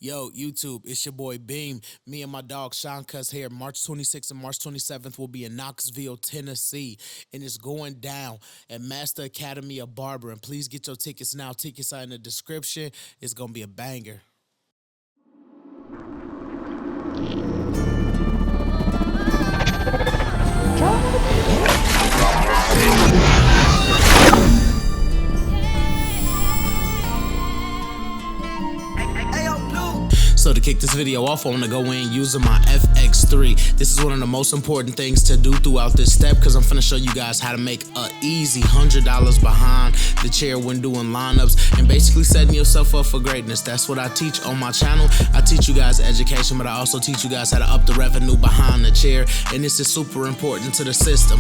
Yo, YouTube, it's your boy Beam. Me and my dog Sean Cuss here. March 26th and March 27th will be in Knoxville, Tennessee. And it's going down at Master Academy of Barbering. Please get your tickets now. Tickets are in the description. It's going to be a banger. So to kick this video off, I want to go in using my FX3. This is one of the most important things to do throughout this step because I'm finna show you guys how to make an easy $100 behind the chair when doing lineups and basically setting yourself up for greatness. That's what I teach on my channel. I teach you guys education, but I also teach you guys how to up the revenue behind the chair, and this is super important to the system.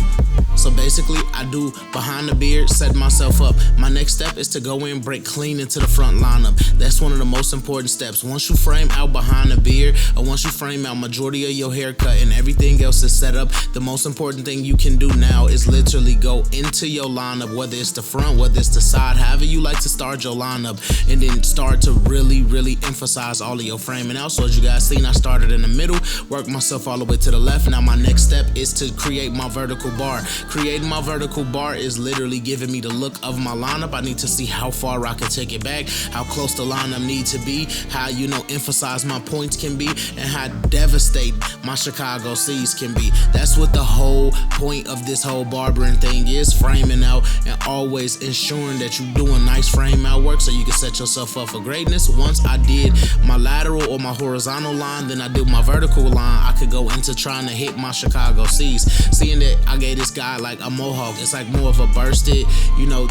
So basically, I do behind the beard, set myself up. My next step is to go in, break clean into the front lineup. That's one of the most important steps. Once you frame out behind the beard, or once you frame out majority of your haircut and everything else is set up, the most important thing you can do now is literally go into your lineup, whether it's the front, whether it's the side, however you like to start your lineup, and then start to really emphasize all of your framing out. So as you guys seen, I started in the middle, worked myself all the way to the left. Now my next step is to create my vertical bar. Creating my vertical bar is literally giving me the look of my lineup. I need to see how far I can take it back, how close the lineup need to be, how, emphasize my points can be, and how devastating my Chicago C's can be. That's what the whole point of this whole barbering thing is, framing out and always ensuring that you're doing nice frame out work so you can set yourself up for greatness. Once I did my lateral or my horizontal line, then I did my vertical line, I could go into trying to hit my Chicago C's. Seeing that I gave this guy like a mohawk, it's like more of a bursted,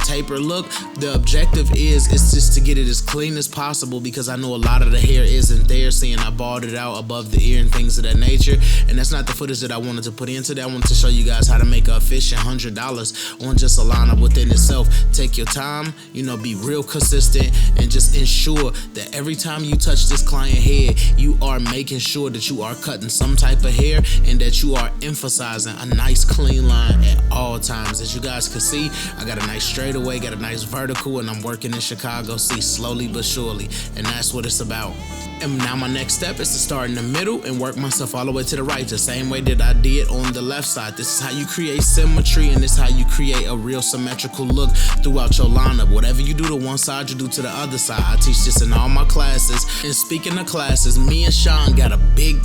taper look. The objective is just to get it as clean as possible because I know a lot of the hair isn't there, seeing I balled it out above the ear and things of that nature, and that's not the footage that I wanted to put into that. I wanted to show you guys how to make an efficient $100 on just a lineup within itself. Take your time, be real consistent, and just ensure that every time you touch this client head, you are making sure that you are cutting some type of hair and that you are emphasizing a nice clean line at all times. As you guys can see, I got a nice straightaway, got a nice vertical, and I'm working in Chicago C slowly but surely, and that's what it's about. And now my next step is to start in the middle and work myself all the way to the right, the same way that I did on the left side. This is how you create symmetry, and this is how you create a real symmetrical look throughout your lineup. Whatever you do to one side, you do to the other side. I teach this in all my classes. And speaking of classes, me and Sean got a big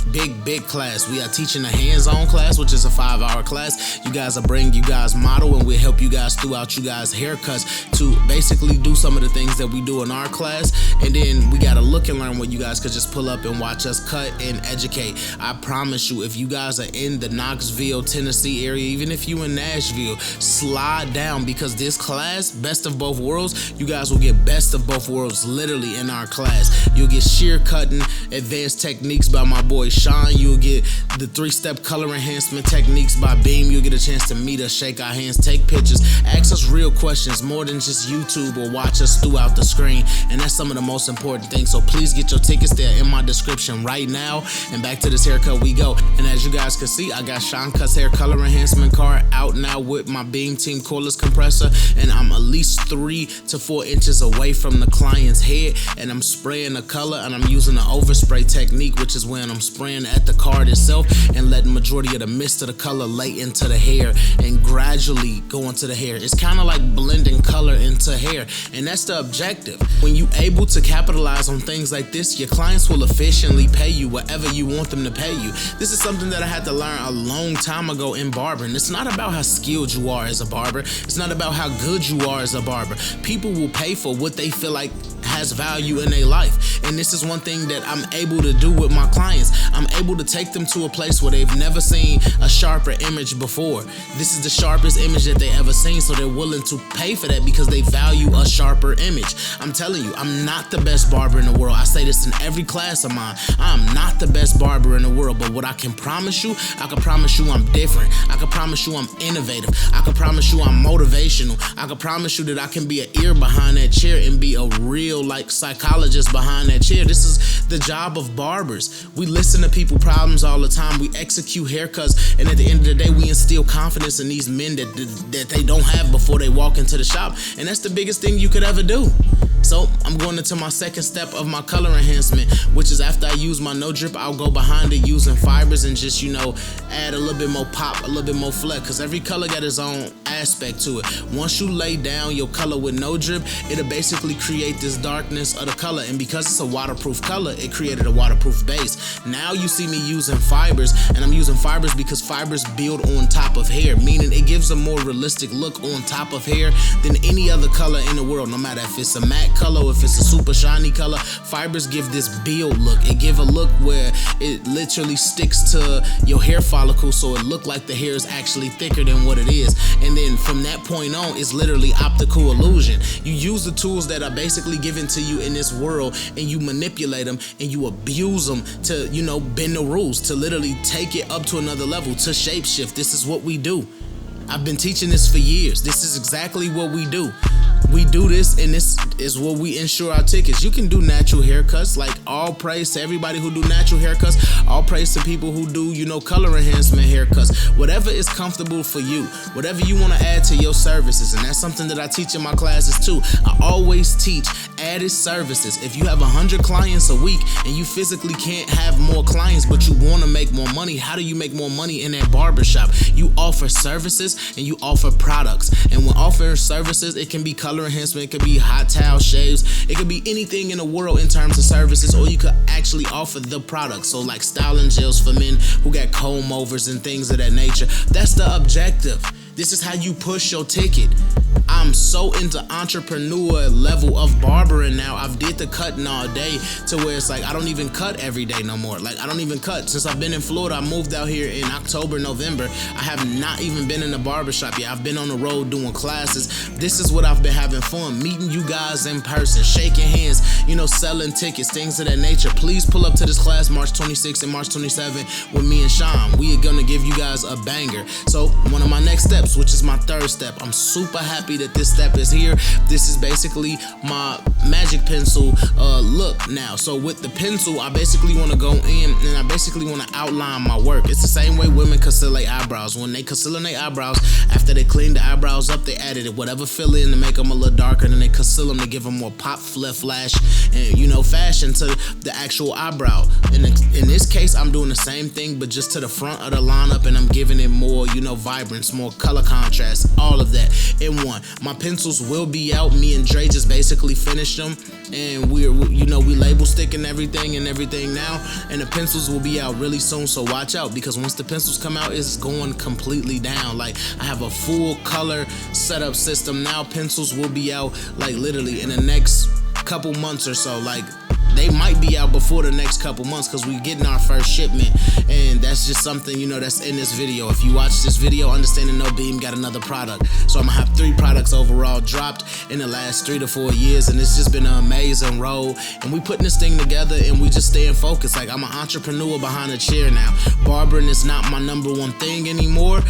class. We are teaching a hands-on class, which is a 5-hour class. You guys will bring you guys model, and we'll help you guys throughout you guys haircuts to basically do some of the things that we do in our class. And then we got to look and learn what you guys could just pull up and watch us cut and educate. I promise you, if you guys are in the Knoxville, Tennessee area, even if you in Nashville, slide down, because this class, best of both worlds, you guys will get best of both worlds literally in our class. You'll get shear cutting, advanced techniques by my boy Sean. You'll get the 3-step color enhancement techniques by Beam. You'll get a chance to meet us, shake our hands, take pictures, ask us real questions, more than just YouTube, or watch us throughout the screen. And that's some of the most important things. So please get your tickets there in my description right now. And back to this haircut we go. And as you guys can see, I got Sean Cuss hair color enhancement card out now with my Beam Team cordless compressor, and I'm at least 3 to 4 inches away from the client's head, and I'm spraying the color, and I'm using an overspray technique, which is when I'm spraying at the card itself and letting majority of the mist of the color lay into the hair and gradually go into the hair. It's kind of like blending color into hair, and that's the objective. When you able to capitalize on things like this, your clients will efficiently pay you whatever you want them to pay you. This is something that I had to learn a long time ago in barbering. It's not about how skilled you are as a barber. It's not about how good you are as a barber. People will pay for what they feel like has value in their life. And this is one thing that I'm able to do with my clients. I'm able to take them to a place where they've never seen a sharper image before. This is the sharpest image that they ever seen, so they're willing to pay for that because they value a sharper image. I'm telling you, I'm not the best barber in the world. I say this in every class of mine. I'm not the best barber in the world, but what I can promise you, I can promise you I'm different. I can promise you I'm innovative. I can promise you I'm motivational. I can promise you that I can be an ear behind that chair and be a real psychologist behind that chair. This is the job of barbers. We listen to people problems all the time. We execute haircuts, and at the end of the day, we instill confidence in these men that they don't have before they walk into the shop, and that's the biggest thing you could ever do. So I'm going into my second step of my color enhancement, which is is after I use my no drip, I'll go behind it using fibers and just, add a little bit more pop, a little bit more flex, because every color got its own aspect to it. Once you lay down your color with no drip, it'll basically create this darkness of the color, and because it's a waterproof color, it created a waterproof base. Now you see me using fibers, and I'm using fibers because fibers build on top of hair, meaning it gives a more realistic look on top of hair than any other color in the world. No matter if it's a matte color or if it's a super shiny color, fibers give this build look. It give a look where it literally sticks to your hair follicle, so it look like the hair is actually thicker than what it is. And then from that point on, it's literally optical illusion. You use the tools that are basically given to you in this world, and you manipulate them and you abuse them to, bend the rules, to literally take it up to another level, to shapeshift. This is what we do. I've been teaching this for years. This is exactly what we do. We do this, and this is what we insure our tickets. You can do natural haircuts, like all praise to everybody who do natural haircuts, all praise to people who do, color enhancement haircuts. Whatever is comfortable for you, whatever you want to add to your services, and that's something that I teach in my classes too. I always teach added services. If you have 100 clients a week and you physically can't have more clients, but you want to make more money, how do you make more money in that barbershop? You offer services and you offer products. And when offering services, it can be color enhancement, it could be hot towel shaves, it could be anything in the world in terms of services, or you could actually offer the product. So like styling gels for men who got comb overs and things of that nature. That's the objective. This is how you push your ticket. I'm so into entrepreneur level of barbering now. I've did the cutting all day to where it's like I don't even cut every day no more. Like I don't even cut. Since I've been in Florida, I moved out here in October, November. I have not even been in a barbershop yet. I've been on the road doing classes. This is what I've been having fun, meeting you guys in person, shaking hands, selling tickets, things of that nature. Please pull up to this class March 26th and March 27th with me and Sean. We are gonna give you guys a banger. So one of my next steps, which is my third step, I'm super happy that this step is here. This is basically my magic pencil look now. So with the pencil, I basically want to go in and I basically want to outline my work. It's the same way women conceal their eyebrows. When they conceal their eyebrows, after they clean the eyebrows up, they added whatever fill in to make them a little darker, then they conceal them to give them more pop, flash, and fashion to the actual eyebrow. In this case, I'm doing the same thing, but just to the front of the lineup, and I'm giving it more, vibrance, more color contrast, all of that in one. My pencils will be out. Me and Dre just basically finished them, and we label sticking everything now, and the pencils will be out really soon. So watch out, because once the pencils come out, it's going completely down. Like I have a full color setup system now. Pencils will be out like literally in the next couple months or so. Like they might be out before the next couple months, because we're getting our first shipment, and that's just something that's in this video. If you watch this video, understanding No Beam got another product, so I'm gonna have 3 products overall dropped in the last 3 to 4 years, and it's just been an amazing road. And we putting this thing together, and we just staying focused. Like I'm an entrepreneur behind a chair now. Barbering is not my number one thing anymore.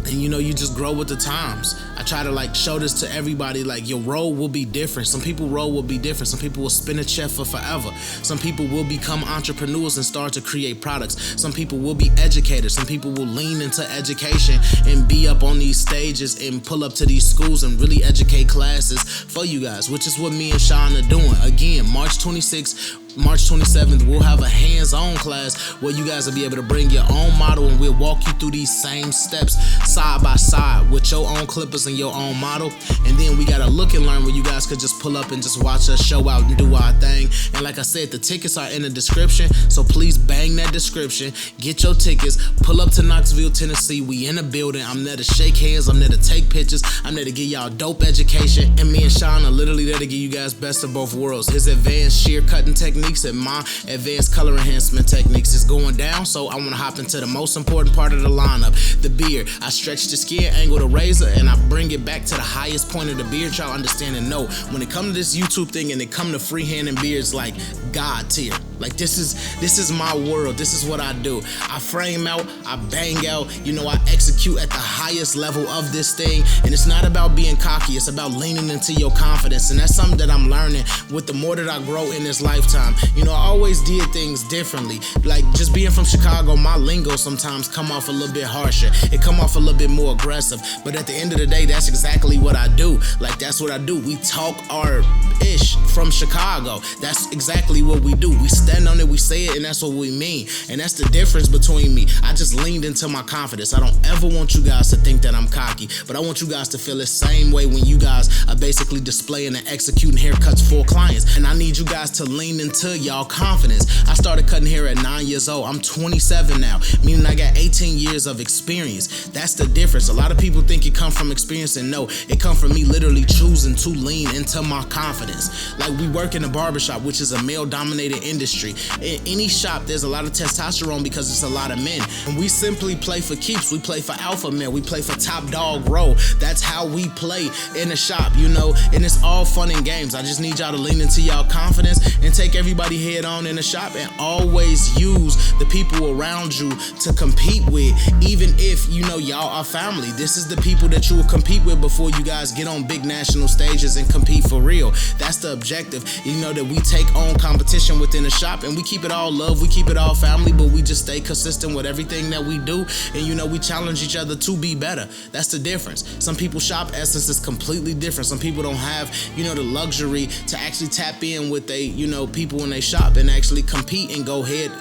And you just grow with the times. I try to show this to everybody, your role will be different. Some people role will be different. Some people will spin a check for forever. Some people will become entrepreneurs and start to create products. Some people will be educators. Some people will lean into education and be up on these stages and pull up to these schools and really educate classes for you guys, which is what me and Sean are doing. Again, March 26th, March 27th, we'll have a hands-on class where you guys will be able to bring your own model, and we'll walk you through these same steps side by side with your own clippers and your own model. And then we got a look and learn where you guys could just pull up and just watch us show out and do our thing. And like I said, the tickets are in the description, so please bang that description, get your tickets, pull up to Knoxville, Tennessee. We in the building. I'm there to shake hands, I'm there to take pictures, I'm there to give y'all dope education, and me and Sean are literally there to give you guys best of both worlds. His advanced shear cutting techniques and my advanced color enhancement techniques is going down. So I want to hop into the most important part of the lineup, the beard. I stretch the skin, angle the razor, and I bring it back to the highest point of the beard. Y'all understand and know, when it comes to this YouTube thing and it come to freehand and beards, like God tier. Like this is my world. This is what I do. I frame out, I bang out, I execute at the highest level of this thing. And it's not about being cocky, it's about leaning into your confidence. And that's something that I'm learning with the more that I grow in this lifetime. I always did things differently. Like, just being from Chicago, my lingo sometimes come off a little bit harsher. It come off a little bit more aggressive. But at the end of the day, that's exactly what I do. Like, that's what I do. We talk our ish from Chicago. That's exactly what we do. We stand on it, we say it, and that's what we mean. And that's the difference between me. I just leaned into my confidence. I don't ever want you guys to think that I'm cocky, but I want you guys to feel the same way when you guys are basically displaying and executing haircuts for clients. And I need you guys to lean into y'all confidence. I started cutting hair at 9 years old. I'm 27 now, meaning I got 18 years of experience. That's the difference. A lot of people think it come from experience, and no, it come from me literally choosing to lean into my confidence. Like, we work in a barbershop, which is a male-dominated industry. In any shop, there's a lot of testosterone because it's a lot of men. And we simply play for keeps. We play for alpha male. We play for top dog role. That's how we play in the shop, you know, and it's all fun and games. I just need y'all to lean into y'all confidence and take everybody head on in the shop, and always use the people around you to compete with, even if, you know, y'all are family. This is the people that you will compete with before you guys get on big national stages and compete for real. That's the objective, you know, that we take on competition within the shop, and we keep it all love, we keep it all family, but we just stay consistent with everything that we do, and, you know, we challenge each other to be better. That's the difference. Some people shop essence is completely different. Some people don't have, you know, the luxury to actually tap in with they, you know, people in they shop and actually compete and go head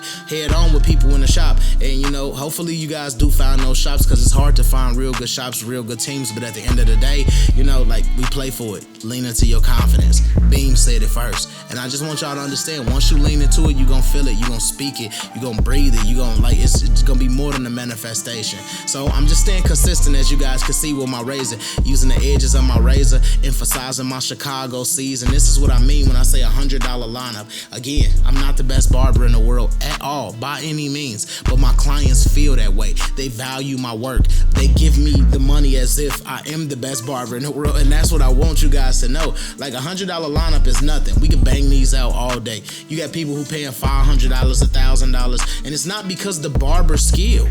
on with people in the shop. And, you know, hopefully you guys do find those shops, because it's hard to find real good shops, real good teams. But at the end of the day, you know, like, we play for it. Lean into your confidence. Beam said it first. And I just want y'all to understand, once you lean into it, you're going to feel it, you're going to speak it, you're going to breathe it, you're going to, like, it's going to be more than a manifestation. So I'm just staying consistent, as you guys can see with my razor, using the edges of my razor, emphasizing my Chicago C's. And this is what I mean when I say $100 lineup. Again, I'm not the best barber in the world at all, by any means, but my clients feel that way. They value my work. They give me the money as if I am the best barber in the world, and that's what I want you guys to know. Like, $100 lineup is nothing. We can bang these out all day. You got people who paying $500, $1,000, and it's not because the barber skill.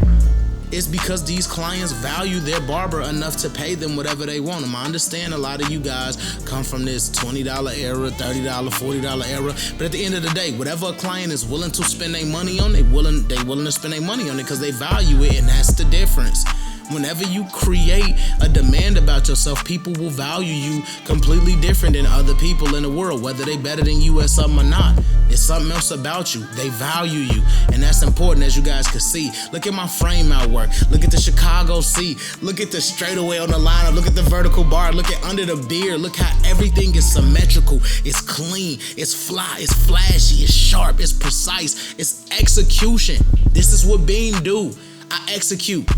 It's because these clients value their barber enough to pay them whatever they want them. I understand a lot of you guys come from this $20 era, $30, $40 era, but at the end of the day, whatever a client is willing to spend their money on, they willing to spend their money on it because they value it, and that's the difference. Whenever you create a demand about yourself, people will value you completely different than other people in the world, whether they better than you at something or not. It's something else about you. They value you, and that's important, as you guys can see. Look at my frame out work. Look at the Chicago C. Look at the straightaway on the lineup. Look at the vertical bar. Look at under the beard. Look how everything is symmetrical. It's clean. It's fly. It's flashy. It's sharp. It's precise. It's execution. This is what Beam do. I execute.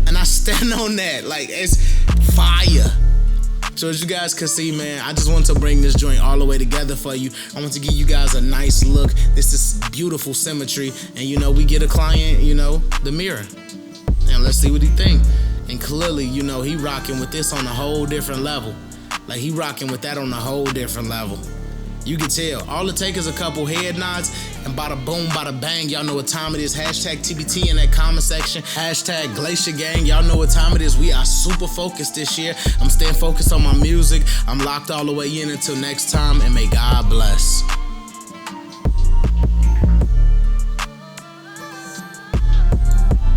And I stand on that. Like, it's fire. So as you guys can see, man, I just want to bring this joint all the way together for you. I want to give you guys a nice look. This is beautiful symmetry. And, you know, we get a client, you know, the mirror. And let's see what he think. And clearly, you know, he rocking with this on a whole different level. Like, he rocking with that on a whole different level. You can tell. All it takes is a couple head nods, and bada boom, bada bang. Y'all know what time it is. Hashtag TBT in that comment section. Hashtag Glacier Gang. Y'all know what time it is. We are super focused this year. I'm staying focused on my music. I'm locked all the way in. Until next time, and may God bless.